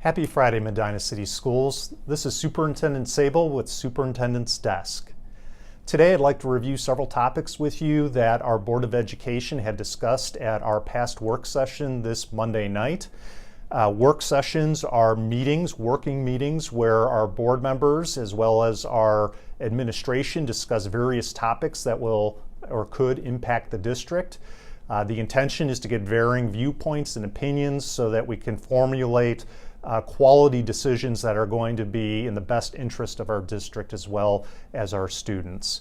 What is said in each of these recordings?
Happy Friday, Medina City Schools. This is Superintendent Sable with Superintendent's Desk. Today I'd like to review several topics with you that our Board of Education had discussed at our past work session this Monday night. Work sessions are meetings, working meetings, where our board members as well as our administration discuss various topics that will or could impact the district. The intention is to get varying viewpoints and opinions so that we can formulate quality decisions that are going to be in the best interest of our district as well as our students.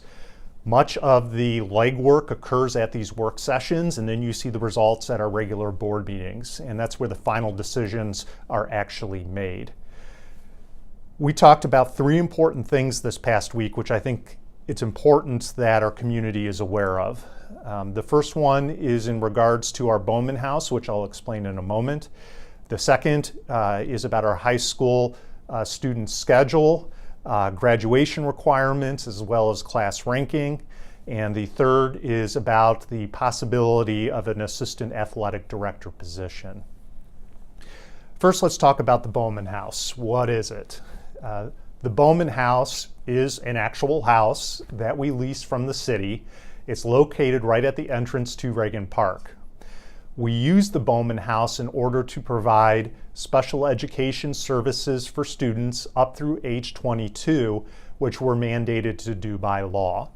Much of the legwork occurs at these work sessions, and then you see the results at our regular board meetings, and that's where the final decisions are actually made. We talked about three important things this past week, which I think it's important that our community is aware of. The first one is in regards to our Bowman house, which I'll explain in a moment. The second is about our high school student schedule, graduation requirements, as well as class ranking. And the third is about the possibility of an assistant athletic director position. First, let's talk about the Bowman house. What is it? The Bowman house is an actual house that we lease from the city. It's located right at the entrance to Reagan Park. We use the Bowman house in order to provide special education services for students up through age 22, which we're mandated to do by law.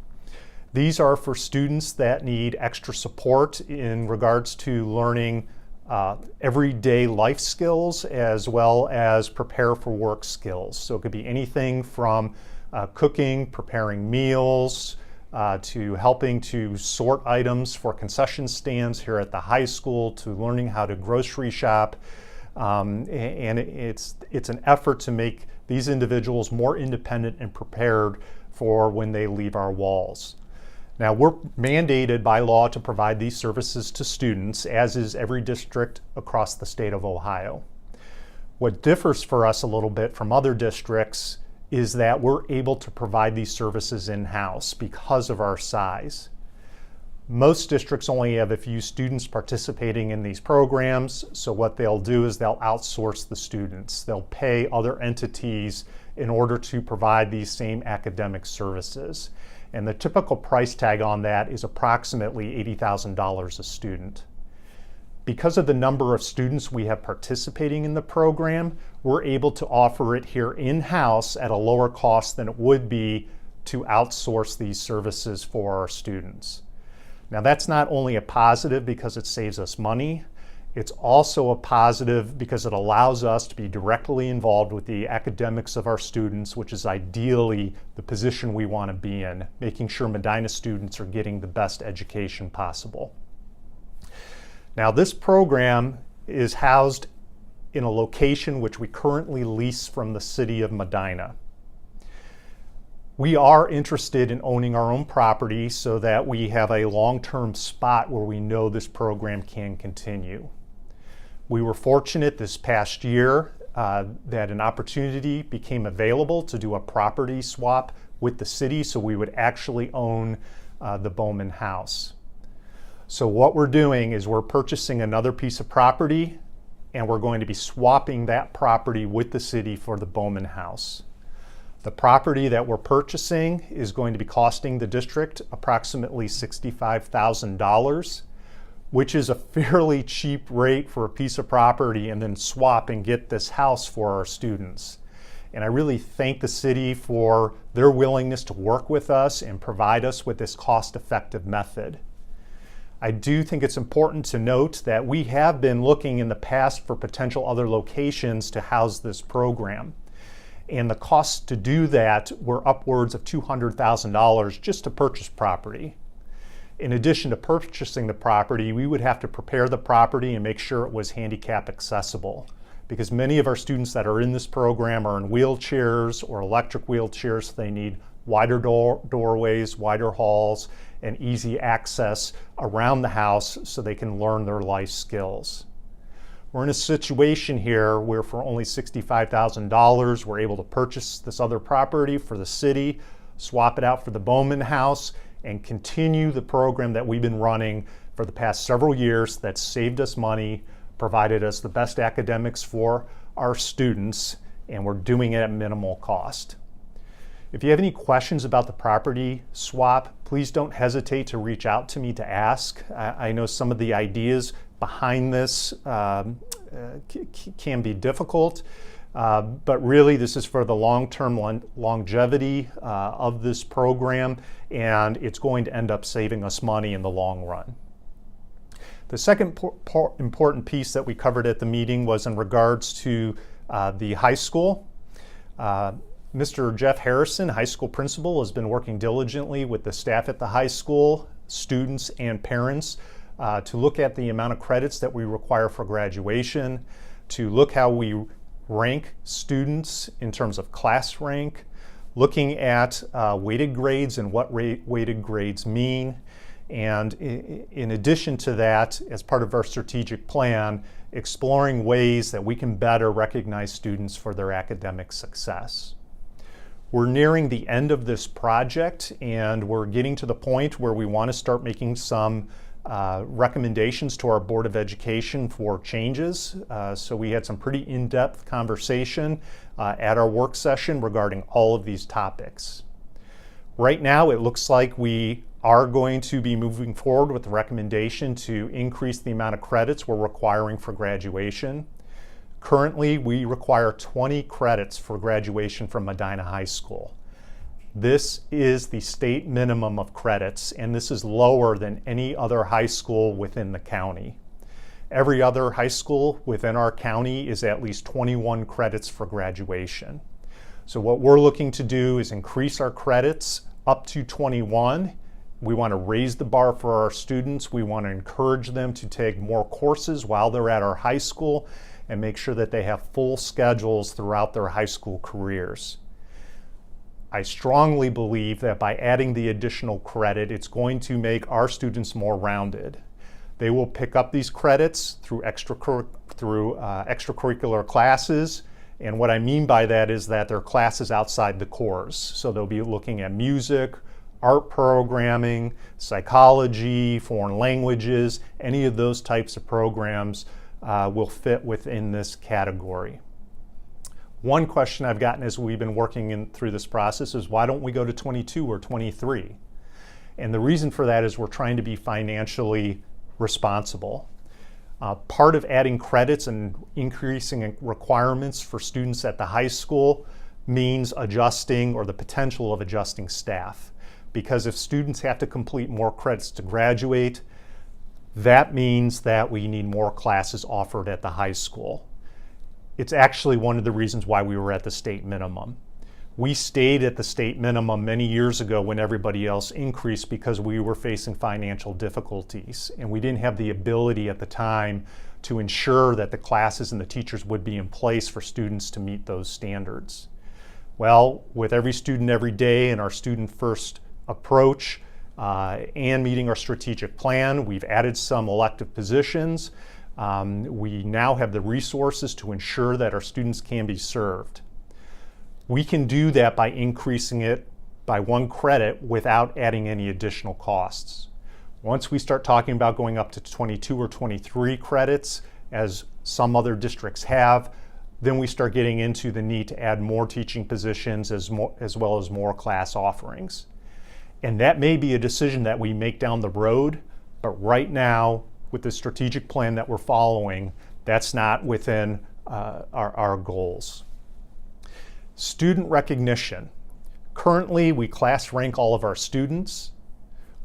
These are for students that need extra support in regards to learning everyday life skills as well as prepare for work skills. So it could be anything from cooking, preparing meals, to helping to sort items for concession stands here at the high school, to learning how to grocery shop. And it's an effort to make these individuals more independent and prepared for when they leave our walls. Now, we're mandated by law to provide these services to students, as is every district across the state of Ohio. What differs for us a little bit from other districts is that we're able to provide these services in-house because of our size. Most districts only have a few students participating in these programs, so what they'll do is they'll outsource the students. They'll pay other entities in order to provide these same academic services. And the typical price tag on that is approximately $80,000 a student. Because of the number of students we have participating in the program, we're able to offer it here in-house at a lower cost than it would be to outsource these services for our students. Now, that's not only a positive because it saves us money, it's also a positive because it allows us to be directly involved with the academics of our students, which is ideally the position we want to be in, making sure Medina students are getting the best education possible. Now, this program is housed in a location which we currently lease from the city of Medina. We are interested in owning our own property so that we have a long-term spot where we know this program can continue. We were fortunate this past year that an opportunity became available to do a property swap with the city so we would actually own the Bowman house. So what we're doing is we're purchasing another piece of property and we're going to be swapping that property with the city for the Bowman house. The property that we're purchasing is going to be costing the district approximately $65,000, which is a fairly cheap rate for a piece of property, and then swap and get this house for our students. And I really thank the city for their willingness to work with us and provide us with this cost-effective method. I do think it's important to note that we have been looking in the past for potential other locations to house this program. And the costs to do that were upwards of $200,000 just to purchase property. In addition to purchasing the property, we would have to prepare the property and make sure it was handicap accessible, because many of our students that are in this program are in wheelchairs or electric wheelchairs. So they need wider doorways, wider halls, and easy access around the house so they can learn their life skills. We're in a situation here where for only $65,000, we're able to purchase this other property for the city, swap it out for the Bowman house, and continue the program that we've been running for the past several years that's saved us money, provided us the best academics for our students, and we're doing it at minimal cost. If you have any questions about the property swap, please don't hesitate to reach out to me to ask. I know some of the ideas behind this can be difficult, but really this is for the long-term longevity of this program, and it's going to end up saving us money in the long run. The second important piece that we covered at the meeting was in regards to the high school. Mr. Jeff Harrison, high school principal, has been working diligently with the staff at the high school, students and parents to look at the amount of credits that we require for graduation, to look how we rank students in terms of class rank, looking at weighted grades and what weighted grades mean. And in addition to that, as part of our strategic plan, exploring ways that we can better recognize students for their academic success. We're nearing the end of this project, and we're getting to the point where we want to start making some recommendations to our Board of Education for changes. So we had some pretty in-depth conversation at our work session regarding all of these topics. Right now, it looks like we are going to be moving forward with the recommendation to increase the amount of credits we're requiring for graduation. Currently, we require 20 credits for graduation from Medina High School. This is the state minimum of credits, and this is lower than any other high school within the county. Every other high school within our county is at least 21 credits for graduation. So what we're looking to do is increase our credits up to 21. We want to raise the bar for our students. We want to encourage them to take more courses while they're at our high school and make sure that they have full schedules throughout their high school careers. I strongly believe that by adding the additional credit, it's going to make our students more rounded. They will pick up these credits through extracurricular classes, and what I mean by that is that they're classes outside the cores. So they'll be looking at music, art programming, psychology, foreign languages, any of those types of programs will fit within this category. One question I've gotten as we've been working through this process is, why don't we go to 22 or 23? And the reason for that is we're trying to be financially responsible. Part of adding credits and increasing requirements for students at the high school means adjusting, or the potential of adjusting, staff. Because if students have to complete more credits to graduate, that means that we need more classes offered at the high school. It's actually one of the reasons why we were at the state minimum. We stayed at the state minimum many years ago when everybody else increased because we were facing financial difficulties, and we didn't have the ability at the time to ensure that the classes and the teachers would be in place for students to meet those standards. Well, with every student every day and our student first approach and meeting our strategic plan, we've added some elective positions. We now have the resources to ensure that our students can be served. We can do that by increasing it by 1 credit without adding any additional costs. Once we start talking about going up to 22 or 23 credits, as some other districts have, then we start getting into the need to add more teaching positions as well as more class offerings. And that may be a decision that we make down the road, but right now, with the strategic plan that we're following, that's not within our goals. Student recognition. Currently, we class rank all of our students.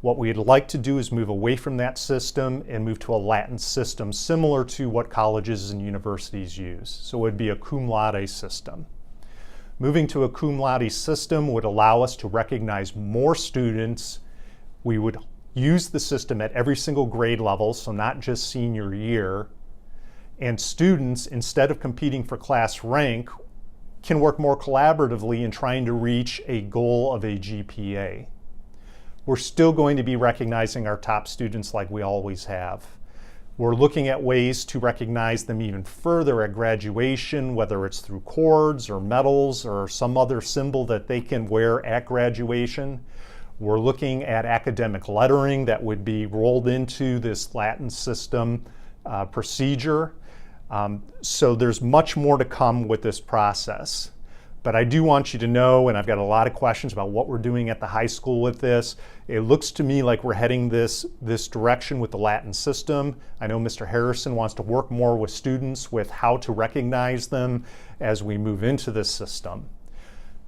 What we'd like to do is move away from that system and move to a Latin system similar to what colleges and universities use. So it would be a cum laude system. Moving to a cum laude system would allow us to recognize more students. We would use the system at every single grade level, so not just senior year. And students, instead of competing for class rank, can work more collaboratively in trying to reach a goal of a GPA. We're still going to be recognizing our top students like we always have. We're looking at ways to recognize them even further at graduation, whether it's through cords or medals or some other symbol that they can wear at graduation. We're looking at academic lettering that would be rolled into this Latin system procedure. So there's much more to come with this process. But I do want you to know, and I've got a lot of questions about what we're doing at the high school with this. It looks to me like we're heading this direction with the Latin system. I know Mr. Harrison wants to work more with students with how to recognize them as we move into this system.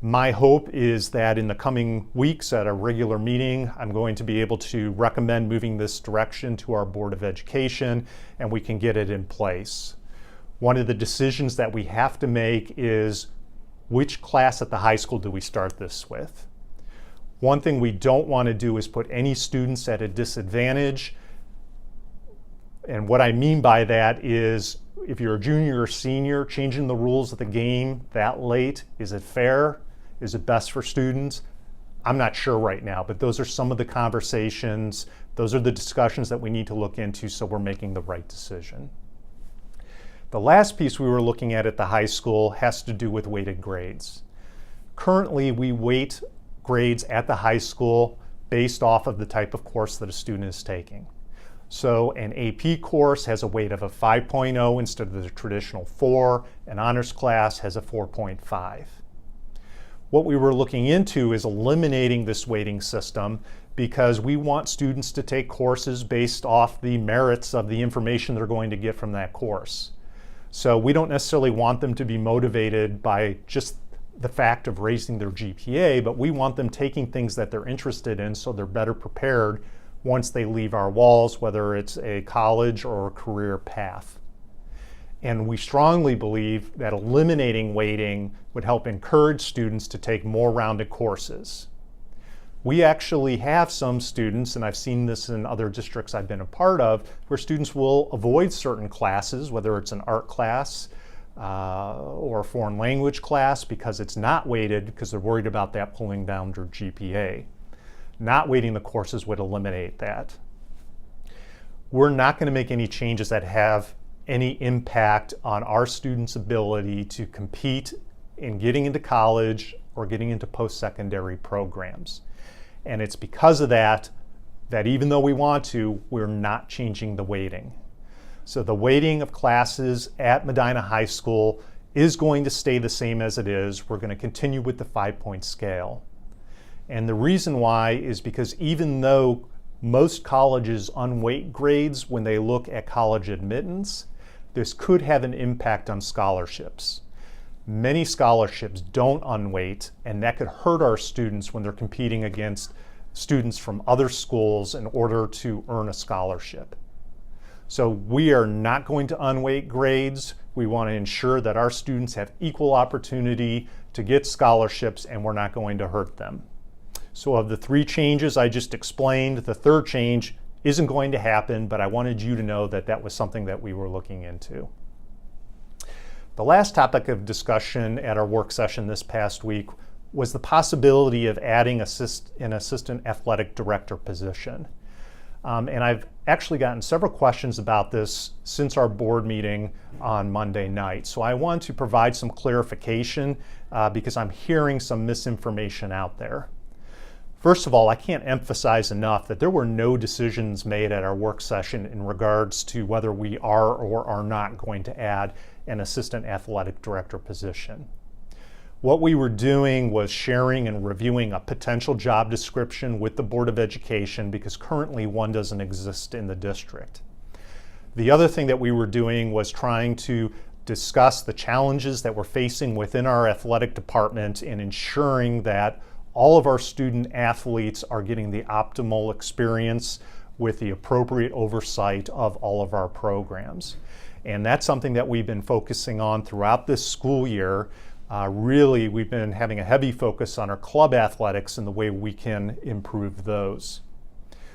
My hope is that in the coming weeks at a regular meeting, I'm going to be able to recommend moving this direction to our Board of Education and we can get it in place. One of the decisions that we have to make is which class at the high school do we start this with? One thing we don't want to do is put any students at a disadvantage. And what I mean by that is if you're a junior or senior, changing the rules of the game that late, is it fair? Is it best for students? I'm not sure right now, but those are some of the conversations. Those are the discussions that we need to look into so we're making the right decision. The last piece we were looking at the high school has to do with weighted grades. Currently, we weight grades at the high school based off of the type of course that a student is taking. So an AP course has a weight of a 5.0 instead of the traditional 4. An honors class has a 4.5. What we were looking into is eliminating this weighting system because we want students to take courses based off the merits of the information they're going to get from that course. So we don't necessarily want them to be motivated by just the fact of raising their GPA, but we want them taking things that they're interested in so they're better prepared once they leave our walls, whether it's a college or a career path. And we strongly believe that eliminating weighting would help encourage students to take more rounded courses. We actually have some students, and I've seen this in other districts I've been a part of, where students will avoid certain classes, whether it's an art class or a foreign language class, because it's not weighted because they're worried about that pulling down their GPA. Not weighting the courses would eliminate that. We're not going to make any changes that have any impact on our students' ability to compete in getting into college or getting into post-secondary programs. And it's because of that even though we want to, we're not changing the weighting. So the weighting of classes at Medina High School is going to stay the same as it is. We're going to continue with the 5-point scale. And the reason why is because even though most colleges unweight grades when they look at college admittance, this could have an impact on scholarships. Many scholarships don't unweight, and that could hurt our students when they're competing against students from other schools in order to earn a scholarship. So we are not going to unweight grades. We want to ensure that our students have equal opportunity to get scholarships, and we're not going to hurt them. So of the 3 changes I just explained, the third change isn't going to happen, but I wanted you to know that that was something that we were looking into. The last topic of discussion at our work session this past week was the possibility of adding an assistant athletic director position. And I've actually gotten several questions about this since our board meeting on Monday night. So I want to provide some clarification because I'm hearing some misinformation out there. First of all, I can't emphasize enough that there were no decisions made at our work session in regards to whether we are or are not going to add an assistant athletic director position. What we were doing was sharing and reviewing a potential job description with the Board of Education because currently one doesn't exist in the district. The other thing that we were doing was trying to discuss the challenges that we're facing within our athletic department in ensuring that all of our student athletes are getting the optimal experience with the appropriate oversight of all of our programs. And that's something that we've been focusing on throughout this school year. Really, we've been having a heavy focus on our club athletics and the way we can improve those.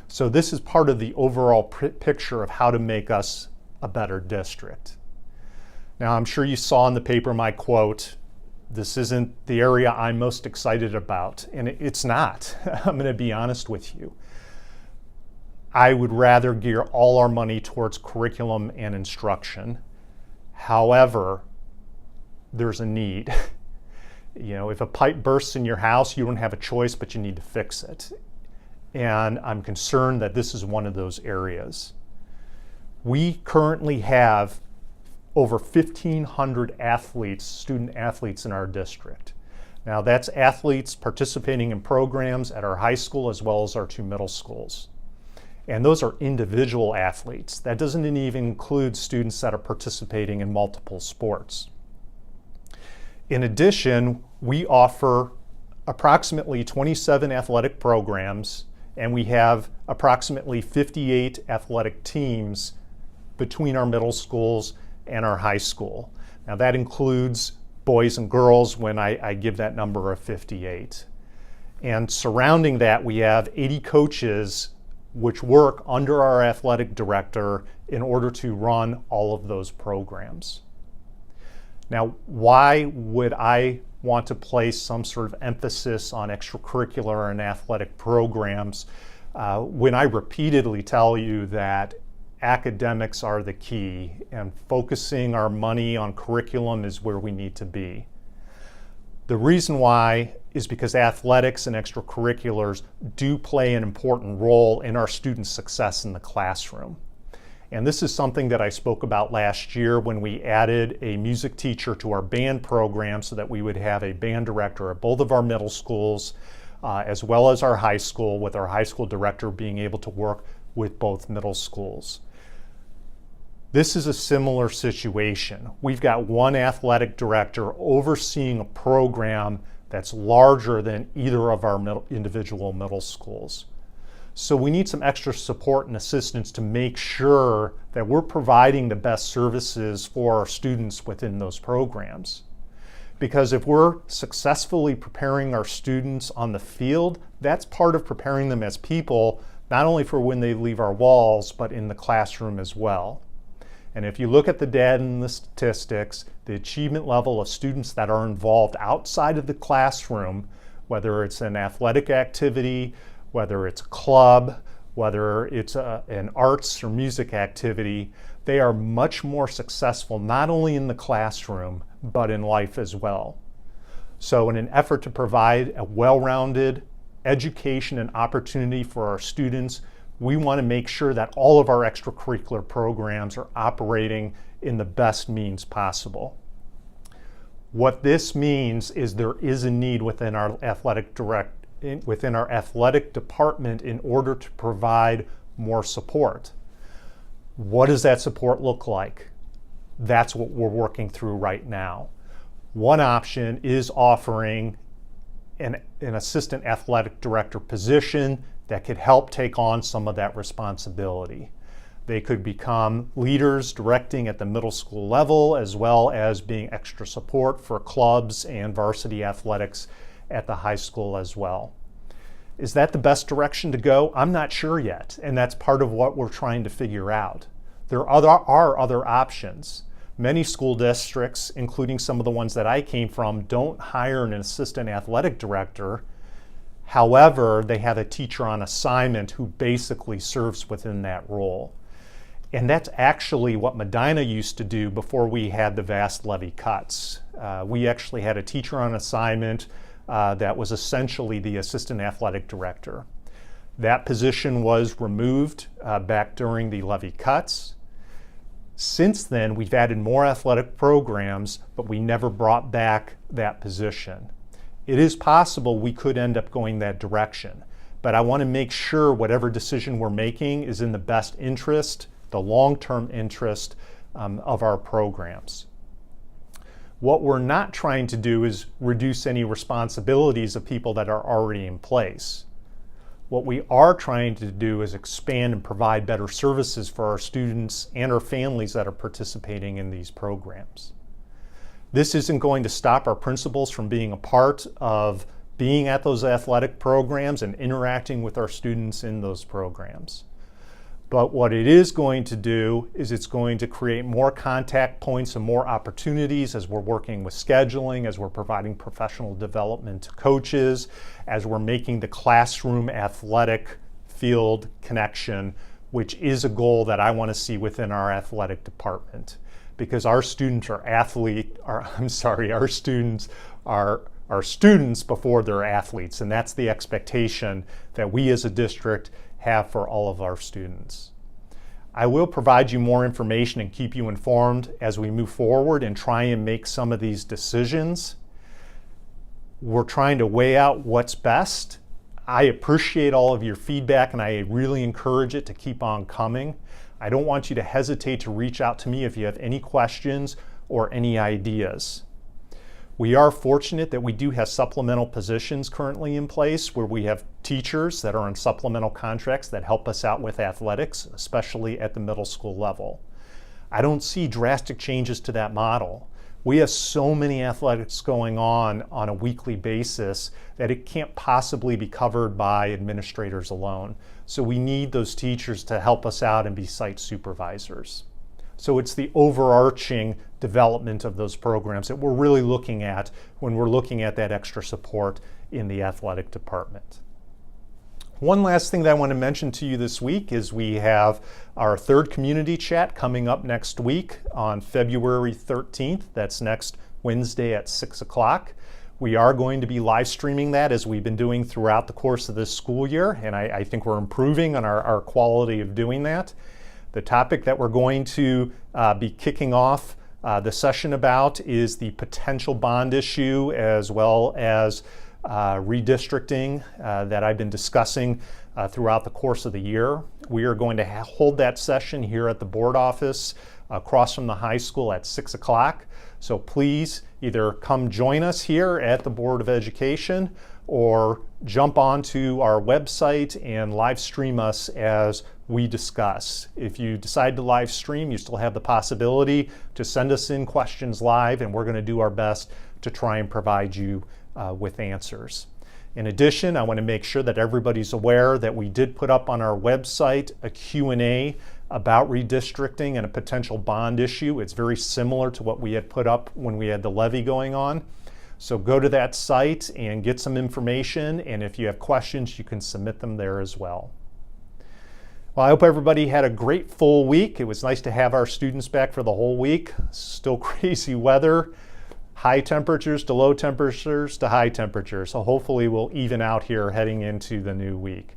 So this is part of the overall picture of how to make us a better district. Now, I'm sure you saw in the paper my quote, "This isn't the area I'm most excited about," and it's not. I'm going to be honest with you. I would rather gear all our money towards curriculum and instruction. However, there's a need. You know, if a pipe bursts in your house, you don't have a choice, but you need to fix it. And I'm concerned that this is one of those areas. We currently have over 1,500 athletes, student athletes in our district. Now that's athletes participating in programs at our high school as well as our 2 middle schools. And those are individual athletes. That doesn't even include students that are participating in multiple sports. In addition, we offer approximately 27 athletic programs, and we have approximately 58 athletic teams between our middle schools and our high school. Now that includes boys and girls when I give that number of 58. And surrounding that, we have 80 coaches which work under our athletic director in order to run all of those programs. Now, why would I want to place some sort of emphasis on extracurricular and athletic programs when I repeatedly tell you that academics are the key and focusing our money on curriculum is where we need to be? The reason why is because athletics and extracurriculars do play an important role in our students' success in the classroom. And this is something that I spoke about last year when we added a music teacher to our band program so that we would have a band director at both of our middle schools as well as our high school, with our high school director being able to work with both middle schools. This is a similar situation. We've got one athletic director overseeing a program that's larger than either of our individual middle schools. So we need some extra support and assistance to make sure that we're providing the best services for our students within those programs. Because if we're successfully preparing our students on the field, that's part of preparing them as people, not only for when they leave our walls, but in the classroom as well. And if you look at the data and the statistics, the achievement level of students that are involved outside of the classroom, whether it's an athletic activity, whether it's a club, whether it's an arts or music activity, they are much more successful not only in the classroom, but in life as well. So in an effort to provide a well-rounded education and opportunity for our students, we want to make sure that all of our extracurricular programs are operating in the best means possible. What this means is there is a need within our athletic department in order to provide more support. What does that support look like? That's what we're working through right now. One option is offering an assistant athletic director position that could help take on some of that responsibility. They could become leaders directing at the middle school level, as well as being extra support for clubs and varsity athletics at the high school as well. Is that the best direction to go? I'm not sure yet, and that's part of what we're trying to figure out. There are other options. Many school districts, including some of the ones that I came from, don't hire an assistant athletic director. However, they have a teacher on assignment who basically serves within that role. And that's actually what Medina used to do before we had the vast levy cuts. We actually had a teacher on assignment that was essentially the assistant athletic director. That position was removed back during the levy cuts. Since then, we've added more athletic programs, but we never brought back that position. It is possible we could end up going that direction, but I want to make sure whatever decision we're making is in the best interest, the long-term interest of our programs. What we're not trying to do is reduce any responsibilities of people that are already in place. What we are trying to do is expand and provide better services for our students and our families that are participating in these programs. This isn't going to stop our principals from being a part of being at those athletic programs and interacting with our students in those programs. But what it is going to do is it's going to create more contact points and more opportunities as we're working with scheduling, as we're providing professional development to coaches, as we're making the classroom athletic field connection, which is a goal that I want to see within our athletic department. Because our students are students before they're athletes, and that's the expectation that we as a district have for all of our students. I will provide you more information and keep you informed as we move forward and try and make some of these decisions. We're trying to weigh out what's best. I appreciate all of your feedback and I really encourage it to keep on coming. I don't want you to hesitate to reach out to me if you have any questions or any ideas. We are fortunate that we do have supplemental positions currently in place where we have teachers that are on supplemental contracts that help us out with athletics, especially at the middle school level. I don't see drastic changes to that model. We have so many athletics going on a weekly basis that it can't possibly be covered by administrators alone. So we need those teachers to help us out and be site supervisors. So it's the overarching development of those programs that we're really looking at when we're looking at that extra support in the athletic department. One last thing that I want to mention to you this week is we have our third community chat coming up next week on February 13th. That's next Wednesday at 6 o'clock. We are going to be live streaming that as we've been doing throughout the course of this school year, and I think we're improving on our quality of doing that. The topic that we're going to be kicking off the session about is the potential bond issue as well as redistricting that I've been discussing throughout the course of the year. We are going to hold that session here at the board office across from the high school at 6 o'clock. So please either come join us here at the Board of Education or jump onto our website and live stream us as we discuss. If you decide to live stream, you still have the possibility to send us in questions live, and we're going to do our best to try and provide you with answers. In addition, I want to make sure that everybody's aware that we did put up on our website a Q&A about redistricting and a potential bond issue. It's very similar to what we had put up when we had the levy going on. So go to that site and get some information, and if you have questions, you can submit them there as well. Well, I hope everybody had a great full week. It was nice to have our students back for the whole week. Still crazy weather, high temperatures to low temperatures to high temperatures. So hopefully we'll even out here heading into the new week.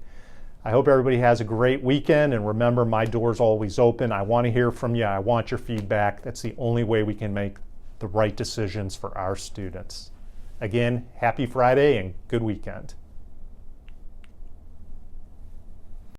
I hope everybody has a great weekend, and remember, my door's always open. I want to hear from you. I want your feedback. That's the only way we can make the right decisions for our students. Again, happy Friday and good weekend.